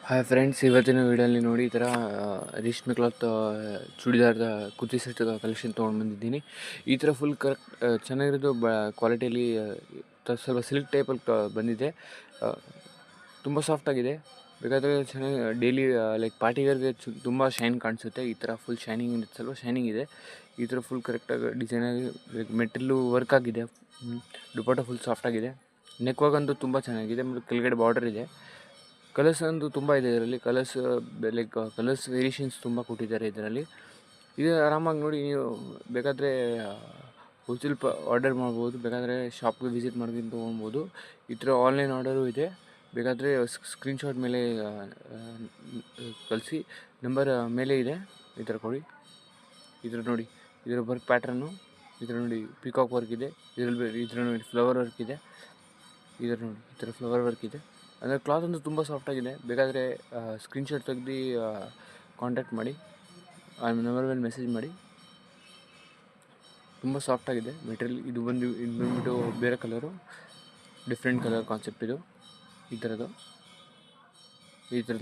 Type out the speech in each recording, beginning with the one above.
Hi friends, ಇವತ್ತಿನ ವೀಡಿಯೋಲಿ ನೋಡಿ ಈ ಥರ ರೇಷ್ಮೆ ಕ್ಲಾತ್ ಚೂಡಿದಾರದ ಕುರ್ತಿ ಸೆಟ್ ಕಲೆಕ್ಷನ್ ತೊಗೊಂಡು ಬಂದಿದ್ದೀನಿ. ಈ ಥರ ಫುಲ್ ಕರೆಕ್ಟ್ ಚೆನ್ನಾಗಿರೋದು ಕ್ವಾಲಿಟಿಯಲ್ಲಿ ಸ್ವಲ್ಪ ಸಿಲ್ಕ್ ಟೈಪಲ್ಲಿ ಬಂದಿದೆ. ತುಂಬ ಸಾಫ್ಟಾಗಿದೆ. ಬೇಕಾದರೆ ಚೆನ್ನಾಗಿ ಡೈಲಿ ಲೈಕ್ ಪಾರ್ಟಿ ವೇರ್ಗೆ ತುಂಬ ಶೈನ್ ಕಾಣಿಸುತ್ತೆ. ಈ ಥರ ಫುಲ್ ಶೈನಿಂಗ್ ಸ್ವಲ್ಪ ಶೈನಿಂಗ್ ಇದೆ. ಈ ಥರ ಫುಲ್ ಕರೆಕ್ಟಾಗಿ ಡಿಸೈನಾಗಿ ಮೆಟೀರಿಯಲ್ಲು ವರ್ಕ್ ಆಗಿದೆ. ದುಪಟ್ಟ ಫುಲ್ ಸಾಫ್ಟಾಗಿದೆ. ನೆಕ್ ಅಂತೂ ತುಂಬ ಚೆನ್ನಾಗಿದೆ. ಮತ್ತು ಕೆಳಗಡೆ ಬಾರ್ಡರ್ ಇದೆ. ಕಲರ್ಸ್ ಅಂತೂ ತುಂಬ ಇದೆ ಇದರಲ್ಲಿ. ಲೈಕ್ ಕಲರ್ಸ್ ವೇರಿಯೇಷನ್ಸ್ ತುಂಬ ಕೊಟ್ಟಿದ್ದಾರೆ ಇದರಲ್ಲಿ. ಇದು ಆರಾಮಾಗಿ ನೋಡಿ, ನೀವು ಬೇಕಾದರೆ ಹೋಲ್ಸೇಲ್ ಆರ್ಡರ್ ಮಾಡ್ಬೋದು, ಬೇಕಾದರೆ ಶಾಪ್ಗೆ ವಿಸಿಟ್ ಮಾಡ್ಕೊಂಡು ತೊಗೊಳ್ಬೋದು. ಈ ಥರ ಆನ್ಲೈನ್ ಆರ್ಡರು ಇದೆ. ಬೇಕಾದರೆ ಸ್ಕ್ರೀನ್ಶಾಟ್ ಮೇಲೆ ಕಳಿಸಿ, ನಂಬರ್ ಮೇಲೆ ಇದೆ. ಈ ಥರ ಕೊಡಿ. ಈ ಥರ ನೋಡಿ, ಇದರ ವರ್ಕ್ ಪ್ಯಾಟ್ರನ್ನು ಈ ಥರ ನೋಡಿ, ಪಿಕಾಕ್ ವರ್ಕ್ ಇದೆ ಇದರಲ್ಲಿ. ಈ ಥರ ನೋಡಿ ಫ್ಲವರ್ ವರ್ಕ್ ಇದೆ. ಈ ಥರ ನೋಡಿ, ಈ ಥರ ಫ್ಲವರ್ ವರ್ಕ್ ಇದೆ. ಅಂದರೆ ಕ್ಲಾತ್ ಅಂತೂ ತುಂಬ ಸಾಫ್ಟಾಗಿದೆ. ಬೇಕಾದರೆ ಸ್ಕ್ರೀನ್ಶಾಟ್ ತೆಗೆದು ಕಾಂಟ್ಯಾಕ್ಟ್ ಮಾಡಿ, ಆ ನಂಬರ್ ಮೇಲೆ ಮೆಸೇಜ್ ಮಾಡಿ. ತುಂಬ ಸಾಫ್ಟಾಗಿದೆ ಮೆಟೀರಿಯಲ್. ಇದು ಬಂದುಬಿಟ್ಟು ಬೇರೆ ಕಲರು, ಡಿಫ್ರೆಂಟ್ ಕಲರ್ ಕಾನ್ಸೆಪ್ಟ್ ಇದು. ಈ ಥರದ್ದು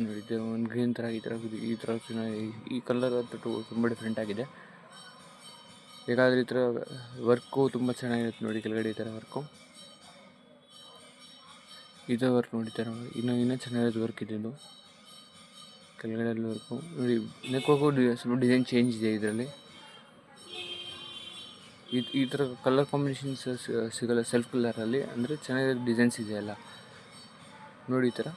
ನೋಡಿ, ಇದು ಒಂದು ಗ್ರೀನ್ ಥರ ಈ ಥರ ಚೆನ್ನಾಗಿ. ಈ ಕಲರ್ ಅಂತೂ ತುಂಬ ಡಿಫ್ರೆಂಟ್ ಆಗಿದೆ. ಬೇಕಾದರೆ ಈ ಥರ ವರ್ಕು ತುಂಬ ಚೆನ್ನಾಗಿರುತ್ತೆ ನೋಡಿ. ಕೆಳಗಡೆ ಈ ಥರ ವರ್ಕು, ಇದು ವರ್ಕ್ ನೋಡಿ. ಥರ ಇನ್ನೂ ಚೆನ್ನಾಗಿರೋದು ವರ್ಕ್ ಇದೆ. ಇದು ಕೆಳಗಡೆ ವರ್ಕು ನೋಡಿ. ನೆಕ್ ಸ್ವಲ್ಪ ಡಿಸೈನ್ ಚೇಂಜ್ ಇದೆ ಇದರಲ್ಲಿ. ಈ ಥರ ಕಲರ್ ಕಾಂಬಿನೇಷನ್ಸ್ ಸಿಗಲ್ಲ ಸೆಲ್ಫ್ ಕಲರಲ್ಲಿ. ಅಂದರೆ ಚೆನ್ನಾಗಿರೋ ಡಿಸೈನ್ಸ್ ಇದೆ ಎಲ್ಲ ನೋಡಿ. ಈ ಥರ